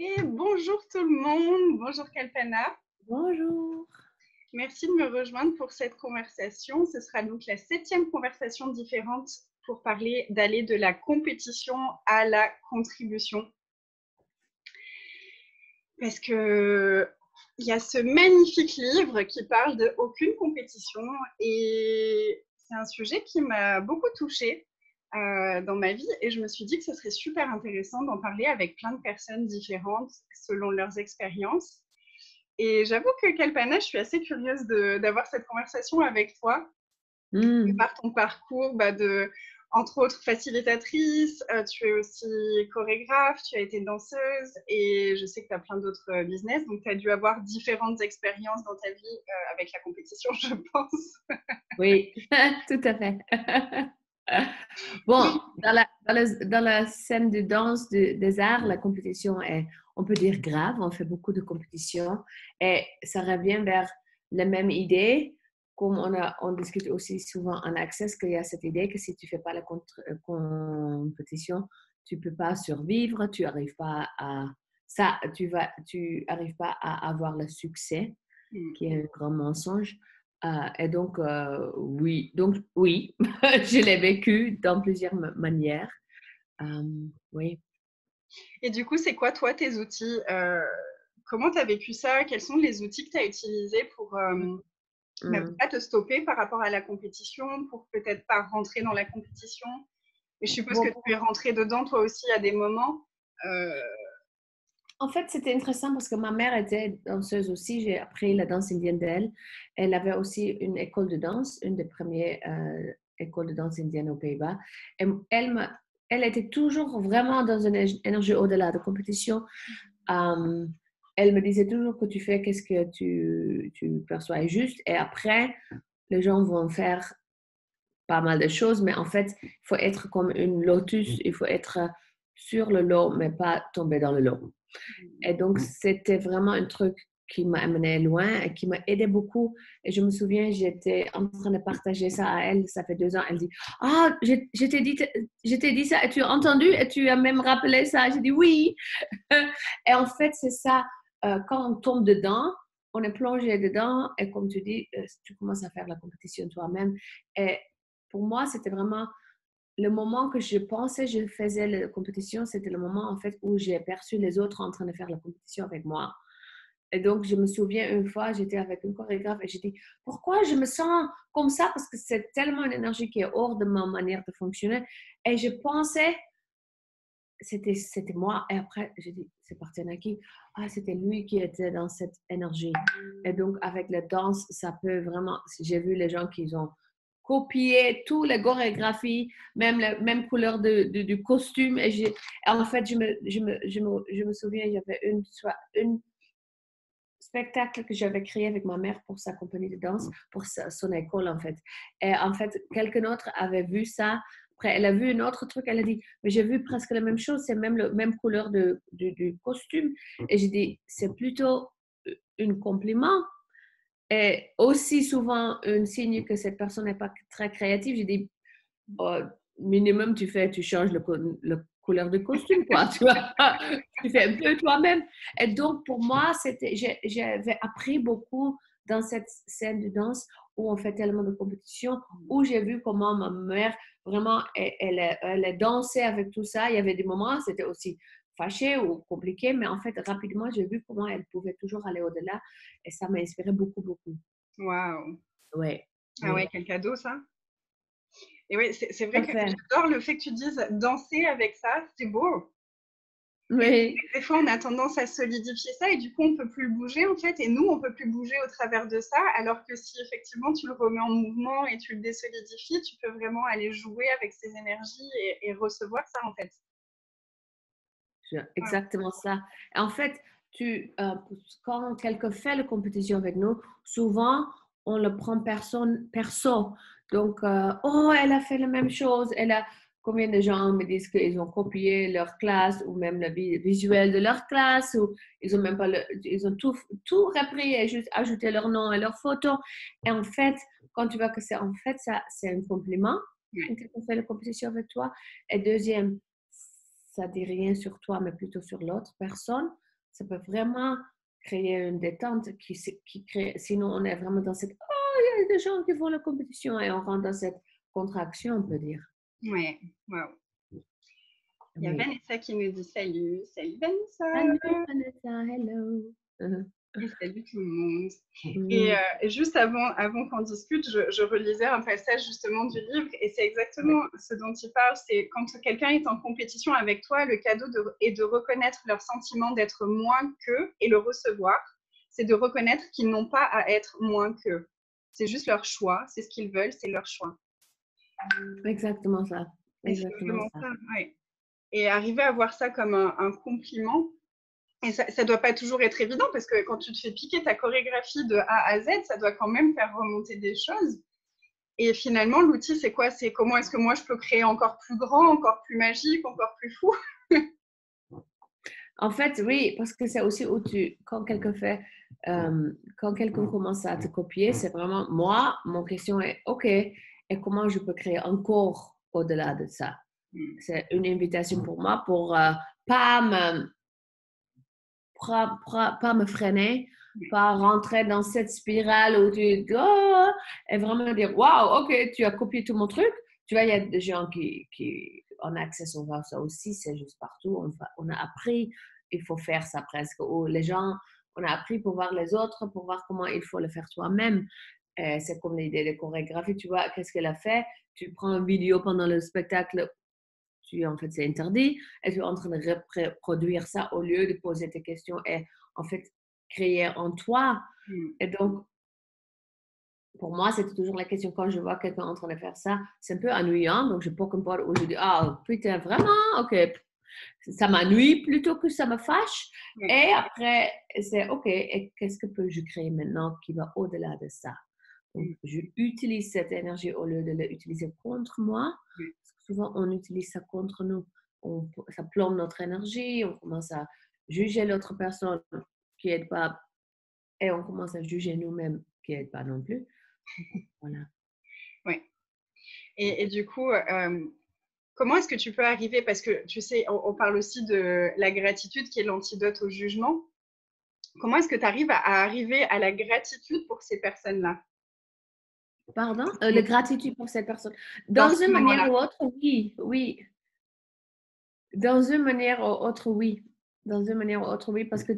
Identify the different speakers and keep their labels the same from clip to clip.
Speaker 1: Et bonjour tout le monde, bonjour Kalpana.
Speaker 2: Bonjour.
Speaker 1: Merci de me rejoindre pour cette conversation. Ce sera donc la 7e conversation différente pour parler d'aller de la compétition à la contribution. Parce que il y a ce magnifique livre qui parle de aucune compétition et c'est un sujet qui m'a beaucoup touchée dans ma vie et je me suis dit que ce serait super intéressant d'en parler avec plein de personnes différentes selon leurs expériences. Et j'avoue que Kalpana, je suis assez curieuse d'avoir cette conversation avec toi,
Speaker 2: Hmm.
Speaker 1: par ton parcours entre autres facilitatrice, tu es aussi chorégraphe, tu as été danseuse et je sais que tu as plein d'autres business, donc tu as dû avoir différentes expériences dans ta vie avec la compétition, je pense.
Speaker 2: Oui, tout à fait. Bon, dans la scène de danse des arts, la compétition est, on peut dire, grave. On fait beaucoup de compétitions et ça revient vers la même idée, comme on discute aussi souvent en Access, qu'il y a cette idée que si tu ne fais pas la compétition, tu ne peux pas survivre, tu n'arrives pas à ça, tu arrives pas à avoir le succès, qui est un grand mensonge. Et oui, je l'ai vécu dans plusieurs manières. Oui.
Speaker 1: Et du coup, c'est quoi toi tes outils comment tu as vécu ça? Quels sont les outils que tu as utilisés pour
Speaker 2: Mm.
Speaker 1: pas te stopper par rapport à la compétition, pour peut-être pas rentrer dans la compétition? Et je suppose que
Speaker 2: Bon,
Speaker 1: tu es rentrée dedans toi aussi à des moments. Euh,
Speaker 2: en fait, c'était intéressant parce que ma mère était danseuse aussi. J'ai appris la danse indienne d'elle. Elle avait aussi une école de danse, une des premières écoles de danse indienne aux Pays-Bas. Et elle était toujours vraiment dans une énergie au-delà de compétition. Euh, Elle me disait toujours que tu fais qu'est-ce que tu perçois est juste et après, les gens vont faire pas mal de choses, mais en fait, il faut être comme une lotus, il faut être sur le lot, mais pas tomber dans le lot. Et donc, c'était vraiment un truc qui m'a amené loin et qui m'a aidé beaucoup. Et je me souviens, j'étais en train de partager ça à elle, ça fait 2 ans. Elle dit, ah, je t'ai dit ça, et tu as entendu, et tu as même rappelé ça. J'ai dit oui. Et en fait, c'est ça, quand on tombe dedans, on est plongé dedans, et comme tu dis, tu commences à faire la compétition toi-même. Et pour moi, c'était vraiment le moment que je pensais je faisais la compétition, c'était le moment en fait où j'ai perçu les autres en train de faire la compétition avec moi. Et donc, je me souviens une fois, j'étais avec une chorégraphe et j'ai dit, pourquoi je me sens comme ça? Parce que c'est tellement une énergie qui est hors de ma manière de fonctionner. Et je pensais, c'était moi. Et après, j'ai dit, c'est parti à qui? Ah, c'était lui qui était dans cette énergie. Et donc, avec la danse, ça peut vraiment, j'ai vu les gens qui ont copié toutes les chorégraphies, même la même couleur du costume. En fait, je me souviens, j'avais une spectacle que j'avais créé avec ma mère pour sa compagnie de danse, pour son école en fait. Et en fait, quelqu'un d'autre avait vu ça. Après, elle a vu un autre truc, elle a dit, mais j'ai vu presque la même chose, c'est même la même couleur du costume. Et j'ai dit, c'est plutôt un compliment. Et aussi souvent un signe que cette personne n'est pas très créative. J'ai dit, oh, minimum, tu changes le couleur de costume, quoi. Tu vois, tu fais un peu toi-même. Et donc, pour moi, j'avais appris beaucoup dans cette scène de danse où on fait tellement de compétitions, où j'ai vu comment ma mère, vraiment, elle dansait avec tout ça. Il y avait des moments, c'était aussi fâché ou compliqué, mais en fait, rapidement, j'ai vu comment elle pouvait toujours aller au-delà et ça m'a inspiré beaucoup, beaucoup.
Speaker 1: Waouh!
Speaker 2: Ouais,
Speaker 1: Ah ouais,
Speaker 2: oui.
Speaker 1: quel cadeau ça! Et oui, c'est
Speaker 2: Tout
Speaker 1: vrai
Speaker 2: à
Speaker 1: que
Speaker 2: fait.
Speaker 1: j'adore le fait que tu dises danser avec ça, c'est beau. Et
Speaker 2: Oui.
Speaker 1: des fois, on a tendance à solidifier ça et du coup, on peut plus le bouger en fait. Et nous, on peut plus bouger au travers de ça. Alors que si effectivement tu le remets en mouvement et tu le désolidifies, tu peux vraiment aller jouer avec ces énergies et recevoir ça en fait. Ouais.
Speaker 2: Exactement ça. En fait, quand quelqu'un fait la compétition avec nous, souvent, on le prend personne, perso. Donc, oh, elle a fait la même chose. Combien de gens me disent qu'ils ont copié leur classe ou même le visuel de leur classe ou ils ont même pas ils ont tout repris et juste ajouté leur nom et leur photo. Et en fait, quand tu vois que en fait, ça, c'est un compliment
Speaker 1: Ouais.
Speaker 2: quand quelqu'un fait la compétition avec toi. Et deuxième, ça dit rien sur toi, mais plutôt sur l'autre personne. ça peut vraiment créer une détente qui crée, sinon on est vraiment dans cette, oh, il y a des gens qui font la compétition et on rentre dans cette contraction, on peut dire.
Speaker 1: Ouais, wow. Il y a
Speaker 2: Oui.
Speaker 1: Vanessa qui nous dit salut. Salut Vanessa.
Speaker 2: Salut Vanessa, hello.
Speaker 1: Et salut tout le monde. Et,
Speaker 2: Mm.
Speaker 1: juste avant qu'on discute, je relisais un passage justement du livre et c'est exactement ce dont il parle. C'est quand quelqu'un est en compétition avec toi, le cadeau est de reconnaître leur sentiment d'être moins qu'eux et le recevoir. C'est de reconnaître qu'ils n'ont pas à être moins qu'eux. C'est juste leur choix, c'est ce qu'ils veulent, c'est leur choix.
Speaker 2: Exactement ça.
Speaker 1: Et c'est
Speaker 2: Exactement
Speaker 1: vraiment
Speaker 2: ça.
Speaker 1: ça, ouais. Et arriver à voir ça comme un compliment, et ça ne doit pas toujours être évident parce que quand tu te fais piquer ta chorégraphie de A à Z, ça doit quand même faire remonter des choses. Et finalement, l'outil, c'est quoi? C'est comment est-ce que moi, je peux créer encore plus grand, encore plus magique, encore plus fou?
Speaker 2: En fait, oui, parce que c'est aussi où quand quand quelqu'un commence à te copier, c'est vraiment, moi, mon question est, OK, et comment je peux créer encore au-delà de ça? C'est une invitation pour moi pour pas me, pas me freiner, pas rentrer dans cette spirale où tu oh, et vraiment dire, waouh, OK, tu as copié tout mon truc. Tu vois, il y a des gens qui on a accès à ça aussi, c'est juste partout. On a appris, il faut faire ça presque. Ou les gens, on a appris pour voir les autres, pour voir comment il faut le faire toi-même. C'est comme l'idée de chorégraphie, tu vois, qu'est-ce qu'elle a fait? Tu prends une vidéo pendant le spectacle, en fait, c'est interdit, et tu es en train de reproduire ça au lieu de poser tes questions et en fait créer en toi. Et donc, pour moi, c'était toujours la question quand je vois quelqu'un en train de faire ça, c'est un peu ennuyant. Donc, je poke un peu où je dis, ah, putain, vraiment, ok, ça m'ennuie plutôt que ça me fâche. Et après, c'est ok, et qu'est-ce que je créer maintenant qui va au-delà de ça? Donc, j'utilise cette énergie au lieu de l'utiliser contre moi. Parce que souvent, on utilise ça contre nous. Ça plombe notre énergie, on commence à juger l'autre personne qui n'aide pas et on commence à juger nous-mêmes qui n'aide pas non plus. Voilà.
Speaker 1: Oui. Et du coup, comment est-ce que tu peux arriver, parce que tu sais, on parle aussi de la gratitude qui est l'antidote au jugement. Comment est-ce que tu arrives à arriver à la gratitude pour ces personnes-là?
Speaker 2: Pardon? La gratitude pour cette personne.
Speaker 1: Dans
Speaker 2: Dans
Speaker 1: ce
Speaker 2: une manière
Speaker 1: moment-là.
Speaker 2: ou autre, oui, oui. Dans une manière ou autre, oui. Dans une manière ou autre, oui, parce que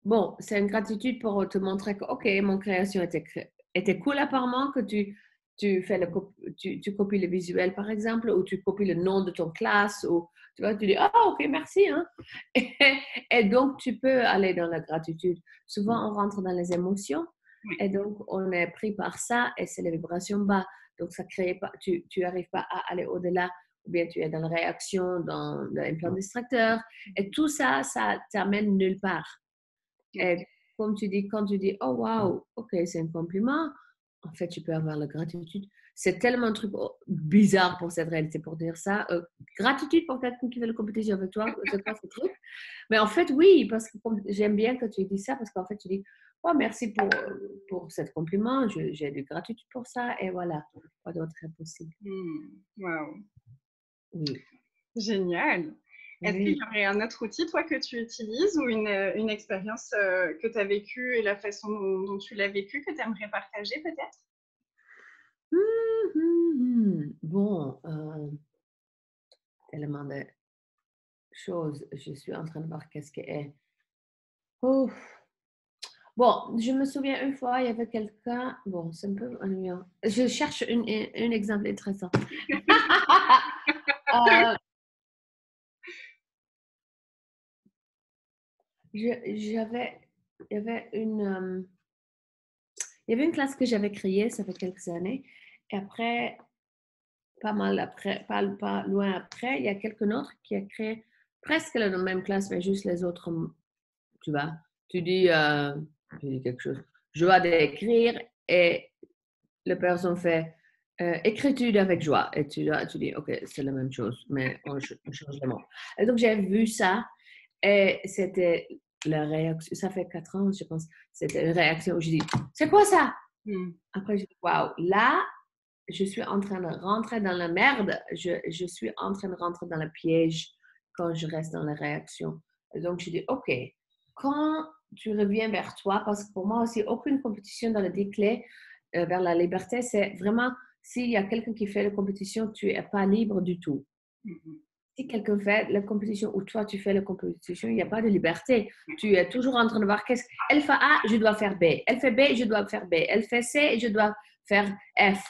Speaker 2: bon, c'est une gratitude pour te montrer que, OK, mon création était cool apparemment, que tu fais tu copies le visuel, par exemple, ou tu copies le nom de ton classe, ou tu vois, tu dis, ah, OK, merci, hein. Et donc, tu peux aller dans la gratitude. Souvent, on rentre dans les émotions, et donc, on est pris par ça, et c'est les vibrations bas. Donc, ça crée pas, tu n'arrives pas à aller au-delà ou bien tu es dans la réaction, dans l'implant distracteur. Et tout ça, ça t'amène nulle part. Et comme tu dis, quand tu dis, oh wow, ok, c'est un compliment, en fait, tu peux avoir la gratitude. C'est tellement un truc bizarre pour cette réalité, pour dire ça. Gratitude pour quelqu'un qui fait la compétition avec toi, c'est quoi ce truc? Mais en fait, oui, parce que j'aime bien que tu dis ça, parce qu'en fait, tu dis, oh, merci pour ce compliment, j'ai de gratitude pour ça, et voilà, quoi d'autre est possible.
Speaker 1: Wow.
Speaker 2: Oui.
Speaker 1: Génial. Est-ce qu'il
Speaker 2: Oui.
Speaker 1: y aurait un autre outil, toi, que tu utilises ou une expérience que tu as vécue et la façon dont tu l'as vécue que tu aimerais partager peut-être?
Speaker 2: Bon, tellement de choses. Je suis en train de voir qu'est-ce que est. Ouf. Bon, je me souviens une fois, il y avait quelqu'un. Bon, c'est un peu ennuyant. Je cherche un exemple intéressant. Euh, j'avais, il y avait il y avait une classe que j'avais créée, ça fait quelques années. Et après, pas mal après, pas loin après, il y a quelqu'un d'autre qui a créé presque la même classe, mais juste les autres, tu vois. Tu dis, tu dis quelque chose. Je dois d'écrire et la personne fait écriture avec joie. Et tu dis, OK, c'est la même chose, mais on change les mots. Et donc, j'ai vu ça et c'était la réaction. Ça fait 4 ans, je pense. C'était une réaction où je dis, c'est quoi ça? Après, je dis, waouh, là, je suis en train de rentrer dans la merde. Je suis en train de rentrer dans le piège quand je reste dans la réaction. Et donc, je dis, OK, quand tu reviens vers toi, parce que pour moi aussi, aucune compétition dans le 10 clés vers la liberté, c'est vraiment, s'il y a quelqu'un qui fait la compétition, tu n'es pas libre du tout. Si quelqu'un fait la compétition ou toi tu fais la compétition, il n'y a pas de liberté. Tu es toujours en train de voir elle fait A, je dois faire B. Elle fait B, je dois faire B. Elle fait C, je dois faire F.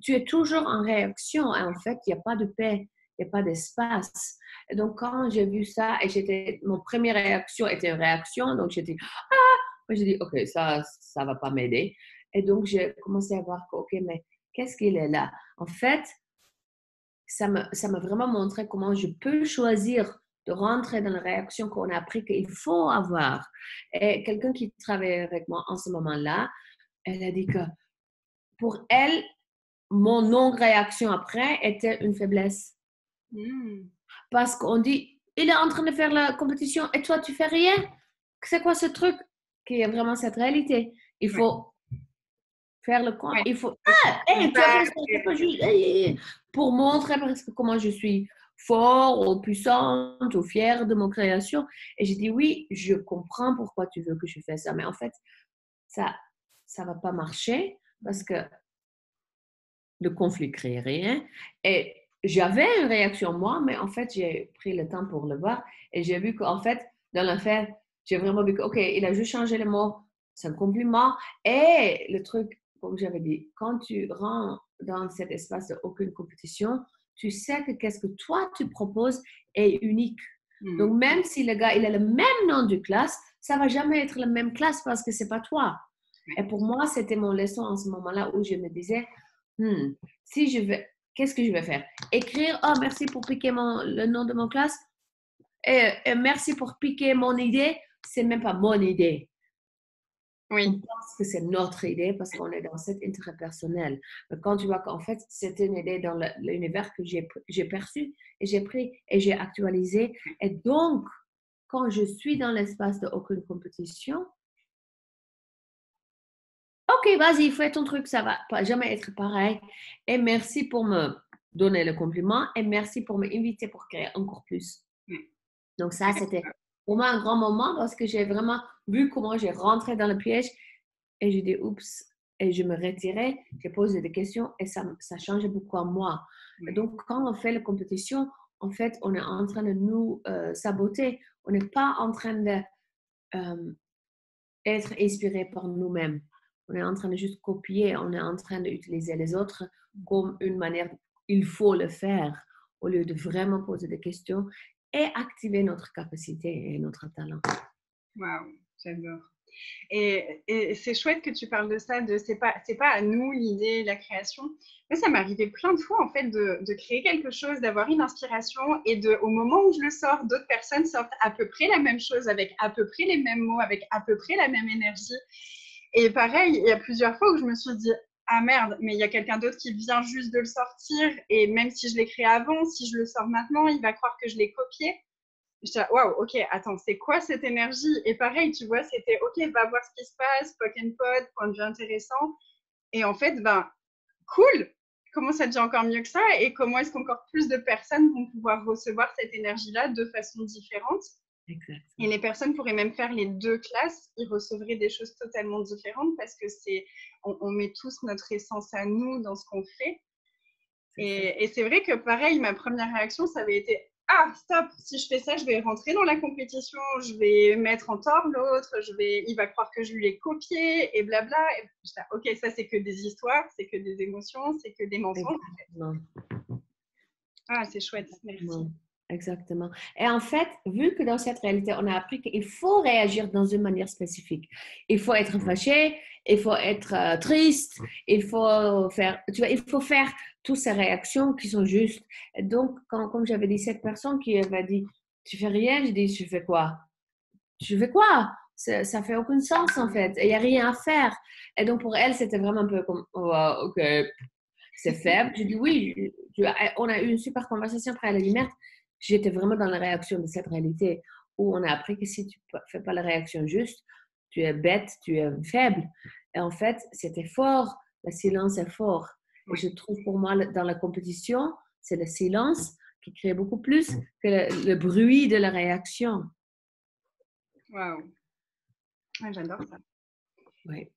Speaker 2: Tu es toujours en réaction et en fait, il n'y a pas de paix, il n'y a pas d'espace. Et donc, quand j'ai vu ça, mon première réaction était une réaction, donc j'ai dit, j'ai dit, OK, ça ne va pas m'aider. Et donc, j'ai commencé à voir que, OK, mais qu'est-ce qu'il est là? En fait, ça m'a vraiment montré comment je peux choisir de rentrer dans la réaction qu'on a appris qu'il faut avoir. Et quelqu'un qui travaille avec moi en ce moment-là, elle a dit que pour elle, mon non-réaction après était une faiblesse. Parce qu'on dit, il est en train de faire la compétition et toi, tu fais rien. C'est quoi ce truc? Qui est vraiment cette réalité. Il faut faire le coin. Il faut, tu as fait ça, pour montrer presque comment je suis fort ou puissante ou fière de mon création. Et j'ai dit, oui, je comprends pourquoi tu veux que je fasse ça. Mais en fait, ça va pas marcher parce que le conflit crée rien. Et j'avais une réaction moi, mais en fait, j'ai pris le temps pour le voir et j'ai vu qu'en fait, dans l'affaire, j'ai vraiment vu que, OK, il a juste changé les mots, c'est un compliment. Et le truc, comme j'avais dit, quand tu rentres dans cet espace d'aucune compétition, tu sais que qu'est-ce que toi tu proposes est unique. Donc, même si le gars, il a le même nom de classe, ça va jamais être la même classe parce que c'est pas toi. Et pour moi, c'était mon leçon en ce moment-là où je me disais, si je vais, qu'est-ce que je vais faire? Écrire, oh, merci pour piquer le nom de mon classe et merci pour piquer mon idée. C'est même pas mon idée.
Speaker 1: Oui.
Speaker 2: On pense que c'est notre idée parce qu'on est dans cet intérêt personnel. Mais quand tu vois qu'en fait, c'est une idée dans l'univers que j'ai perçu et j'ai pris et j'ai actualisé. Et donc, quand je suis dans l'espace d'aucune compétition, OK, vas-y, fais ton truc, ça va pas jamais être pareil. Et merci pour me donner le compliment et merci pour m'inviter pour créer encore plus. Donc ça, c'était pour moi un grand moment parce que j'ai vraiment vu comment j'ai rentré dans le piège et j'ai dit oups et je me retirais, j'ai posé des questions et ça changeait beaucoup en moi. Et donc quand on fait la compétition, en fait, on est en train de nous saboter. On n'est pas en train de être inspiré par nous-mêmes. On est en train de juste copier, on est en train d'utiliser les autres comme une manière, il faut le faire, au lieu de vraiment poser des questions et activer notre capacité et notre talent.
Speaker 1: Waouh, j'adore. Et c'est chouette que tu parles de ça, c'est pas à nous l'idée, la création. Moi, ça m'est arrivé plein de fois en fait de créer quelque chose, d'avoir une inspiration et au moment où je le sors, d'autres personnes sortent à peu près la même chose avec à peu près les mêmes mots, avec à peu près la même énergie. Et pareil, il y a plusieurs fois où je me suis dit ah merde, mais il y a quelqu'un d'autre qui vient juste de le sortir et même si je l'ai créé avant, si je le sors maintenant, il va croire que je l'ai copié. Je dis, waouh, ok, attends, c'est quoi cette énergie? Et pareil, tu vois, c'était, ok, va voir ce qui se passe, poke and pod, point de vue intéressant. Et en fait, ben, cool, comment ça devient encore mieux que ça? Et comment est-ce qu'encore plus de personnes vont pouvoir recevoir cette énergie-là de façon différente?
Speaker 2: Exactement.
Speaker 1: Et les personnes pourraient même faire les deux classes, ils recevraient des choses totalement différentes parce que on met tous notre essence à nous dans ce qu'on fait. Et c'est vrai que pareil, ma première réaction, ça avait été ah, stop, si je fais ça, je vais rentrer dans la compétition, je vais mettre en tort l'autre, il va croire que je lui ai copié et blabla. Et je dis, ok, ça c'est que des histoires, c'est que des émotions, c'est que des mensonges. En fait. Ah, c'est chouette, merci.
Speaker 2: Exactement. Et en fait, vu que dans cette réalité, on a appris qu'il faut réagir dans une manière spécifique. Il faut être fâché, il faut être triste, il faut faire, tu vois, il faut faire toutes ces réactions qui sont justes. Et donc, comme j'avais dit, cette personne qui avait dit, tu fais rien, je dis, je fais quoi? Je fais quoi? Ça fait aucun sens en fait. Il n'y a rien à faire. Et donc, pour elle, c'était vraiment un peu comme, oh, ok, c'est faible. Je dis oui, on a eu une super conversation après la lumière. J'étais vraiment dans la réaction de cette réalité où on a appris que si tu ne fais pas la réaction juste, tu es bête, tu es faible. Et en fait, c'était fort. Le silence est fort. Et je trouve pour moi, dans la compétition, c'est le silence qui crée beaucoup plus que le bruit de la réaction.
Speaker 1: Waouh. Ouais, j'adore ça.
Speaker 2: Oui.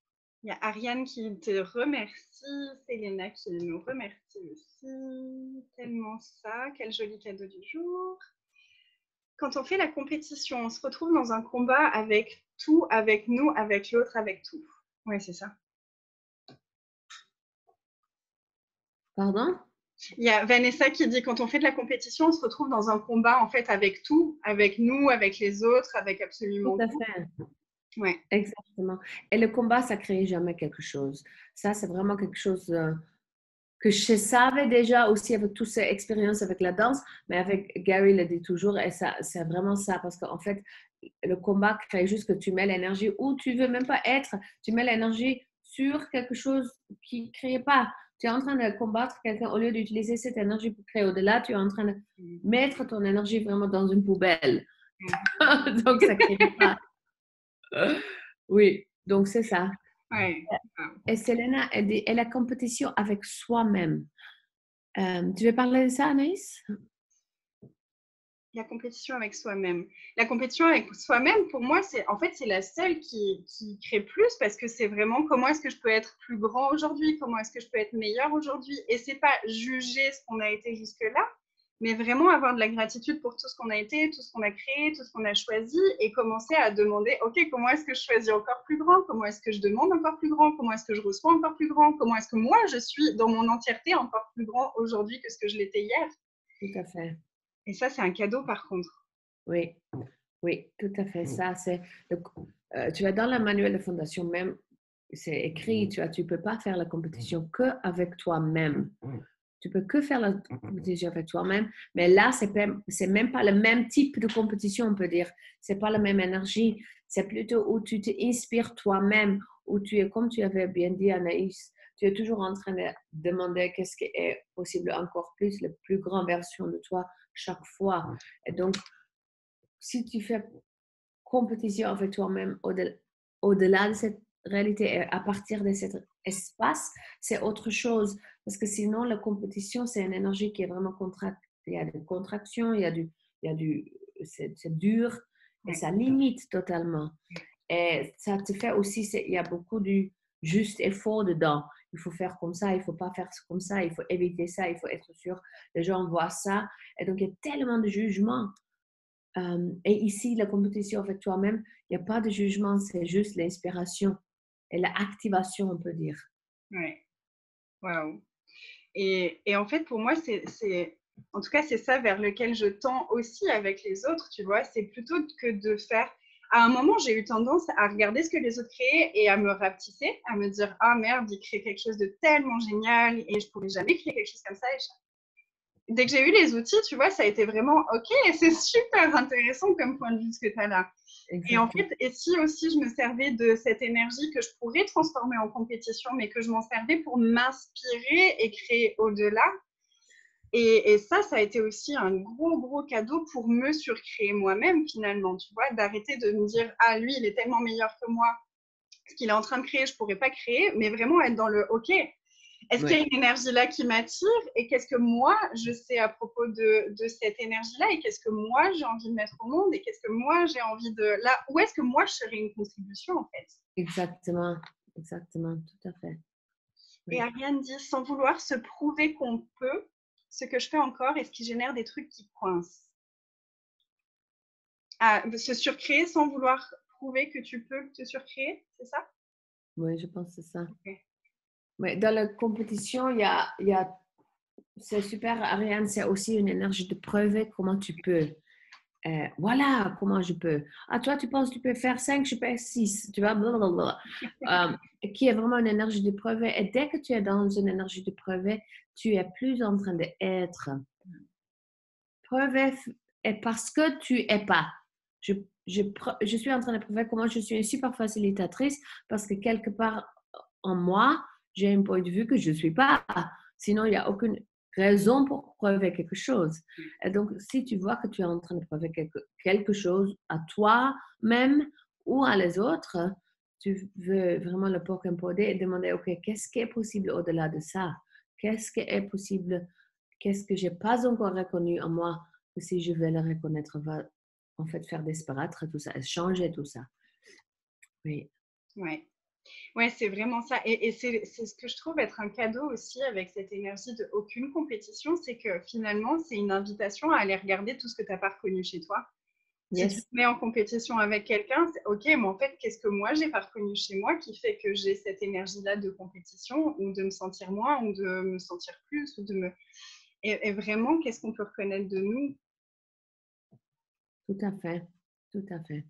Speaker 1: Il y a Ariane qui te remercie, Selena qui nous remercie aussi. Tellement ça, quel joli cadeau du jour. Quand on fait la compétition, on se retrouve dans un combat avec tout, avec nous, avec l'autre, avec tout. Oui, c'est ça.
Speaker 2: Pardon?
Speaker 1: Il y a Vanessa qui dit quand on fait de la compétition, on se retrouve dans un combat en fait avec tout, avec nous, avec les autres, avec absolument
Speaker 2: Tout à
Speaker 1: tout.
Speaker 2: fait.
Speaker 1: Ouais.
Speaker 2: Exactement. Et le combat, ça ne crée jamais quelque chose. Ça, c'est vraiment quelque chose que je savais déjà aussi avec toutes ces expériences avec la danse, mais avec Gary le dit toujours, et ça, c'est vraiment ça, parce qu'en fait, le combat crée juste que tu mets l'énergie où tu veux même pas être, tu mets l'énergie sur quelque chose qui ne crée pas. Tu es en train de combattre quelqu'un, au lieu d'utiliser cette énergie pour créer au-delà, tu es en train de mettre ton énergie vraiment dans une poubelle. Donc, ça ne crée pas. Oui, donc c'est ça.
Speaker 1: Ouais.
Speaker 2: Et Selena, elle dit, et la compétition avec soi-même. Tu veux parler de ça, Anaïs?
Speaker 1: La compétition avec soi-même. La compétition avec soi-même, pour moi, c'est en fait c'est la seule qui crée plus parce que c'est vraiment comment est-ce que je peux être plus grand aujourd'hui, comment est-ce que je peux être meilleur aujourd'hui. Et c'est pas juger ce qu'on a été jusque-là, mais vraiment avoir de la gratitude pour tout ce qu'on a été, tout ce qu'on a créé, tout ce qu'on a choisi et commencer à demander, ok, comment est-ce que je choisis encore plus grand, comment est-ce que je demande encore plus grand, comment est-ce que je reçois encore plus grand, comment est-ce que moi je suis dans mon entièreté encore plus grand aujourd'hui que ce que je l'étais hier.
Speaker 2: Tout à fait.
Speaker 1: Et ça, c'est un cadeau par contre.
Speaker 2: Oui, oui, tout à fait. Ça, c'est tu vois, dans le manuel de fondation même, c'est écrit, tu vois, tu peux pas faire la compétition que avec toi-même. Tu peux que faire la compétition avec toi-même, mais là, c'est même pas le même type de compétition, on peut dire. C'est pas la même énergie. C'est plutôt où tu t'inspires toi-même, où tu es, comme tu avais bien dit, Anaïs, tu es toujours en train de demander qu'est-ce qui est possible encore plus, la plus grande version de toi chaque fois. Et donc, si tu fais compétition avec toi-même au-delà de cette réalité et à partir de cet espace, c'est autre chose. Parce que sinon, la compétition, c'est une énergie qui est vraiment contractée. Il y a des contractions, c'est dur et
Speaker 1: Ouais.
Speaker 2: ça limite totalement. Et ça te fait aussi, il y a beaucoup du juste et faux dedans. Il faut faire comme ça, il ne faut pas faire comme ça, il faut éviter ça, il faut être sûr. Les gens voient ça. Et donc, il y a tellement de jugements. Et ici, la compétition avec toi-même, il n'y a pas de jugement, c'est juste l'inspiration et l'activation, on peut dire.
Speaker 1: Ouais. Waouh. Et en fait, pour moi, en tout cas, c'est ça vers lequel je tends aussi avec les autres, tu vois. C'est plutôt que de faire. À un moment, j'ai eu tendance à regarder ce que les autres créaient et à me rapetisser, à me dire, ah merde, ils créent quelque chose de tellement génial et je pourrais jamais créer quelque chose comme ça. Dès que j'ai eu les outils, tu vois, ça a été vraiment, ok, c'est super intéressant comme point de vue ce que tu as là. Et en
Speaker 2: Exactement.
Speaker 1: fait, et si aussi je me servais de cette énergie que je pourrais transformer en compétition, mais que je m'en servais pour m'inspirer et créer au-delà. Et ça a été aussi un gros, gros cadeau pour me surcréer moi-même finalement, tu vois, d'arrêter de me dire, ah, lui, il est tellement meilleur que moi, ce qu'il est en train de créer, je ne pourrais pas créer, mais vraiment être dans le, ok, est-ce qu'il y a
Speaker 2: Oui,
Speaker 1: une énergie là qui m'attire et qu'est-ce que moi je sais à propos de cette énergie là et qu'est-ce que moi j'ai envie de mettre au monde et qu'est-ce que moi j'ai envie de là où est-ce que moi je serais une contribution en fait.
Speaker 2: exactement, exactement, tout à fait.
Speaker 1: Et
Speaker 2: Oui.
Speaker 1: Ariane dit sans vouloir se prouver qu'on peut, ce que je fais encore et ce qui génère des trucs qui coincent. Ah, se surcréer sans vouloir prouver que tu peux te surcréer, c'est ça?
Speaker 2: Oui, je pense que c'est ça.
Speaker 1: Okay.
Speaker 2: Oui, dans la compétition, c'est super, Ariane, c'est aussi une énergie de prouver comment tu peux. Voilà comment je peux. Ah, toi, tu penses que tu peux faire 5, je peux 6. Tu vois, blablabla. Qui est vraiment une énergie de prouver. Et dès que tu es dans une énergie de prouver, tu es plus en train d'être. Prouver est parce que tu es pas. Je suis en train de prouver comment je suis une super facilitatrice parce que quelque part en moi, j'ai un point de vue que je ne suis pas. Sinon, il n'y a aucune raison pour prouver quelque chose. Et donc, si tu vois que tu es en train de prouver quelque chose à toi-même ou à les autres, tu veux vraiment le poker et demander, OK, qu'est-ce qui est possible au-delà de ça? Qu'est-ce qui est possible? Qu'est-ce que je n'ai pas encore reconnu en moi? Que si je vais le reconnaître, va en fait faire disparaître tout ça, changer tout ça. Oui.
Speaker 1: Ouais. Ouais, c'est vraiment ça. Et c'est ce que je trouve être un cadeau aussi avec cette énergie de aucune compétition, c'est que finalement, c'est une invitation à aller regarder tout ce que tu n'as pas reconnu chez toi. Si tu te
Speaker 2: Yes.
Speaker 1: mets en compétition avec quelqu'un, c'est OK, mais en fait, qu'est-ce que moi, j'ai pas reconnu chez moi qui fait que j'ai cette énergie-là de compétition ou de me sentir moins ou de me sentir plus ou de me... Et vraiment, qu'est-ce qu'on peut reconnaître de nous?
Speaker 2: Tout à fait. Tout à fait.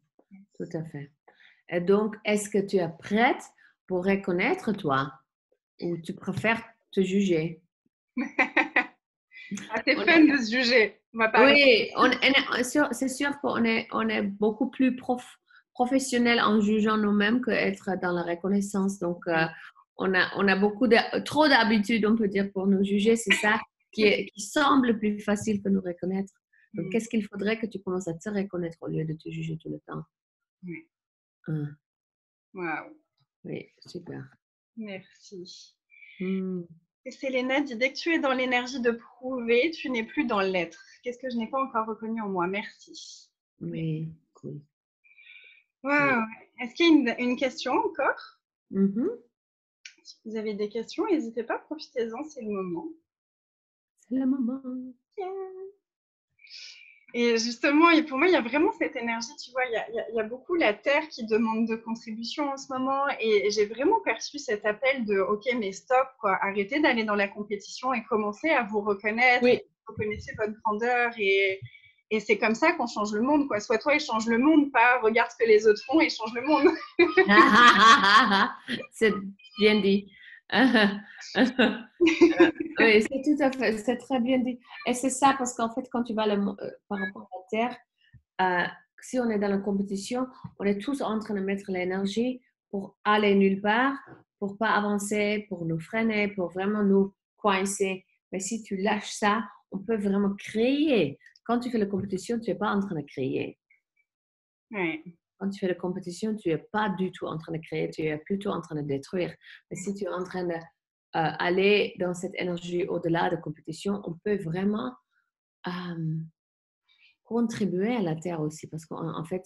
Speaker 2: Tout à fait. Et donc, est-ce que tu es prête pour reconnaître toi ou tu préfères te juger?
Speaker 1: Ah, c'est
Speaker 2: On
Speaker 1: fun
Speaker 2: est-
Speaker 1: de se juger. On va pas arrêter.
Speaker 2: oui, c'est sûr qu'on est beaucoup plus professionnel en jugeant nous-mêmes qu'être dans la reconnaissance. Donc, on a trop d'habitude, on peut dire, pour nous juger. C'est ça qui semble plus facile que nous reconnaître. Donc, qu'est-ce qu'il faudrait que tu commences à te reconnaître au lieu de te juger tout le temps?
Speaker 1: Ouais.
Speaker 2: Hein,
Speaker 1: Waouh,
Speaker 2: oui, super.
Speaker 1: merci.
Speaker 2: Hmm,
Speaker 1: Et Selena dit, dès que tu es dans l'énergie de prouver, tu n'es plus dans l'être. Qu'est-ce que je n'ai pas encore reconnu en moi? Merci.
Speaker 2: oui, cool. Oui.
Speaker 1: Waouh. Est-ce qu'il y a une question encore?
Speaker 2: Mhm,
Speaker 1: Si vous avez des questions, n'hésitez pas, profitez-en, c'est le moment.
Speaker 2: c'est le moment.
Speaker 1: Yeah. Et justement, et pour moi, il y a vraiment cette énergie, tu vois, il y a beaucoup la Terre qui demande de contribution en ce moment, et j'ai vraiment perçu cet appel de, OK, mais stop, quoi, arrêtez d'aller dans la compétition et commencez à vous reconnaître,
Speaker 2: Oui.
Speaker 1: reconnaissez votre grandeur, et c'est comme ça qu'on change le monde, quoi. Soit toi, et change le monde, pas regarde ce que les autres font et change le monde.
Speaker 2: C'est bien dit. Oui, c'est tout à fait, c'est très bien dit. Et c'est ça parce qu'en fait, quand tu vas par rapport à la Terre, euh, si on est dans la compétition, on est tous en train de mettre l'énergie pour aller nulle part, pour pas avancer, pour nous freiner, pour vraiment nous coincer. Mais si tu lâches ça, on peut vraiment créer. Quand tu fais la compétition, tu n'es pas en train de créer.
Speaker 1: Ouais.
Speaker 2: Quand tu fais la compétition, tu n'es pas du tout en train de créer, tu es plutôt en train de détruire. Mais si tu es en train d'aller dans cette énergie au-delà de compétition, on peut vraiment euh, contribuer à la Terre aussi, parce qu'en fait,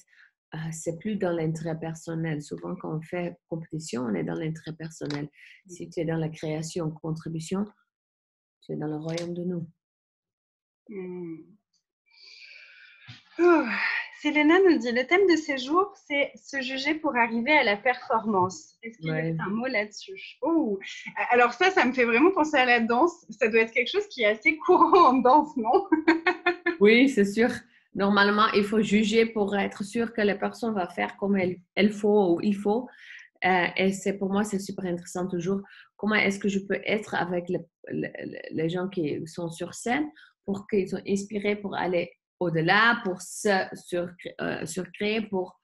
Speaker 2: c'est plus dans l'intérêt personnel. Souvent, quand on fait compétition, on est dans l'intérêt personnel. Si tu es dans la création, contribution, tu es dans le royaume de nous.
Speaker 1: Oh. Selena nous dit, le thème de ces jours, c'est se juger pour arriver à la performance. Est-ce qu'il y a
Speaker 2: Ouais.
Speaker 1: un mot là-dessus? Oh. Alors ça me fait vraiment penser à la danse. Ça doit être quelque chose qui est assez courant en danse, non?
Speaker 2: Oui, c'est sûr. Normalement, il faut juger pour être sûr que la personne va faire comme elle faut ou il faut. Et pour moi, c'est super intéressant toujours. Comment est-ce que je peux être avec les gens qui sont sur scène pour qu'ils soient inspirés pour aller au-delà, pour se surcréer, pour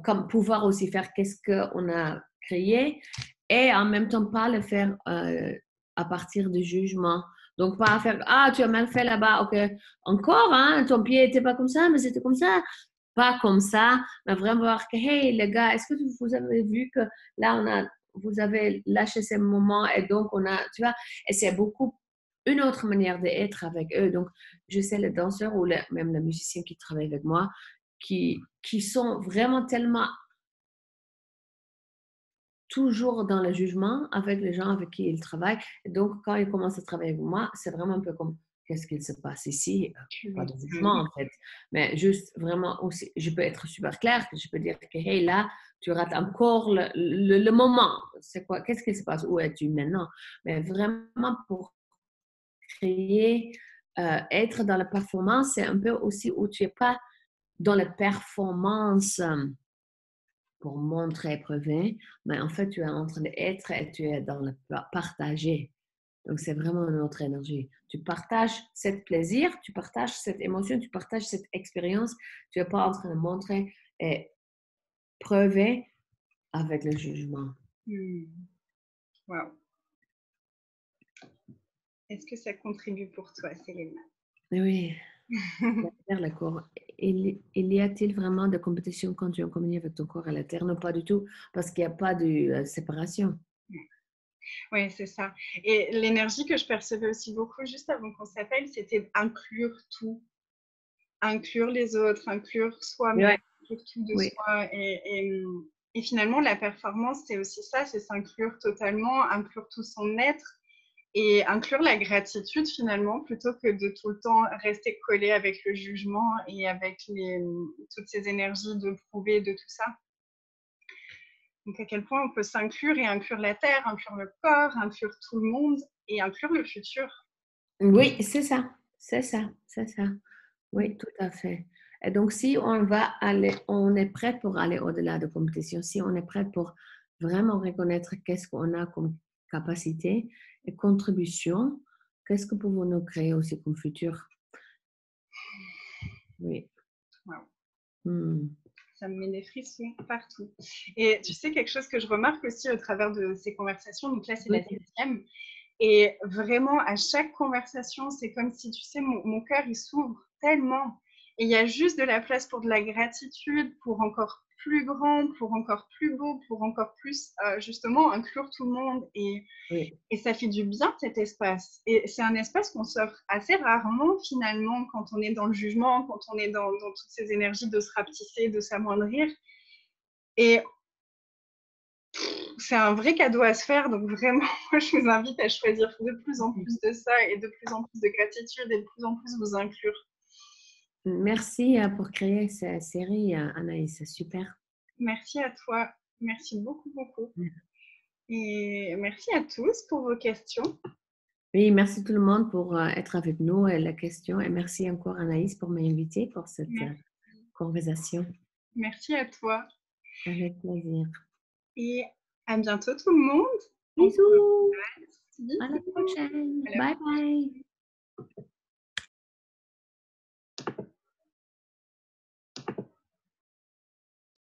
Speaker 2: comme pouvoir aussi faire qu'est-ce qu'on a créé et en même temps pas le faire à partir du jugement. Donc, pas faire ah, tu as mal fait là-bas, ok, encore, hein, ton pied n'était pas comme ça, mais c'était comme ça. Pas comme ça, mais vraiment voir que, hey, les gars, est-ce que vous avez vu que là, vous avez lâché ces moments et donc on a, tu vois, et c'est beaucoup une autre manière d'être avec eux. Donc, je sais les danseurs ou même les musiciens qui travaillent avec moi, qui sont vraiment tellement toujours dans le jugement avec les gens avec qui ils travaillent. Et donc, quand ils commencent à travailler avec moi, c'est vraiment un peu comme qu'est-ce qu'il se passe ici? Pas de jugement en fait, mais juste vraiment aussi, je peux être super claire, je peux dire que hey, là, tu rates encore le moment. C'est quoi? Qu'est-ce qui se passe? Où es-tu maintenant? Mais vraiment pour créer, être dans la performance, c'est un peu aussi où tu n'es pas dans la performance pour montrer, prouver, mais en fait, tu es en train d'être et tu es dans le partager. Donc, c'est vraiment une autre énergie. Tu partages ce plaisir, tu partages cette émotion, tu partages cette expérience. Tu n'es pas en train de montrer et prouver avec le jugement.
Speaker 1: Wow. Est-ce que ça contribue pour toi, Selena?
Speaker 2: Oui, la corps. Il y a-t-il vraiment de compétition quand tu es en communion avec ton corps à la terre? Non, pas du tout, parce qu'il n'y a pas de séparation.
Speaker 1: Oui, c'est ça. Et l'énergie que je percevais aussi beaucoup juste avant qu'on s'appelle, c'était inclure tout, inclure les autres, inclure soi-même,
Speaker 2: Ouais.
Speaker 1: inclure tout de
Speaker 2: Oui,
Speaker 1: soi. Et finalement, la performance, c'est aussi ça, c'est s'inclure totalement, inclure tout son être et inclure la gratitude finalement, plutôt que de tout le temps rester collé avec le jugement et avec toutes ces énergies de prouver, de tout ça. Donc à quel point on peut s'inclure et inclure la Terre, inclure le corps, inclure tout le monde et inclure le futur.
Speaker 2: Oui, c'est ça, c'est ça, c'est ça. Oui, tout à fait. Et donc, si on va aller, on est prêt pour aller au-delà de compétition, si on est prêt pour vraiment reconnaître qu'est-ce qu'on a comme capacité et contribution, qu'est-ce que pouvons-nous créer aussi comme futur? Oui.
Speaker 1: Wow.
Speaker 2: Hmm.
Speaker 1: Ça me met des frissons partout. Et tu sais, quelque chose que je remarque aussi au travers de ces conversations, donc là c'est la
Speaker 2: Oui.
Speaker 1: 7e, et vraiment à chaque conversation, c'est comme si, tu sais, mon cœur il s'ouvre tellement. Et il y a juste de la place pour de la gratitude, pour encore plus grand, pour encore plus beau, pour encore plus, justement, inclure tout le monde.
Speaker 2: Oui.
Speaker 1: Et ça fait du bien cet espace. Et c'est un espace qu'on s'offre assez rarement finalement quand on est dans le jugement, quand on est dans toutes ces énergies de se rapetisser, de s'amoindrir. Et c'est un vrai cadeau à se faire. Donc vraiment, moi, je vous invite à choisir de plus en plus de ça et de plus en plus de gratitude et de plus en plus vous inclure.
Speaker 2: Merci pour créer cette série, Anaïs, c'est super.
Speaker 1: Merci à toi. Merci beaucoup, beaucoup. Et merci à tous pour vos questions.
Speaker 2: Oui, merci tout le monde pour être avec nous et la question. Et merci encore, Anaïs, pour m'inviter pour cette conversation.
Speaker 1: Merci à toi.
Speaker 2: Avec plaisir.
Speaker 1: Et à bientôt tout le monde.
Speaker 2: Bisous.
Speaker 1: Bisous.
Speaker 2: À la prochaine.
Speaker 1: À la
Speaker 2: Bye
Speaker 1: prochaine.
Speaker 2: bye.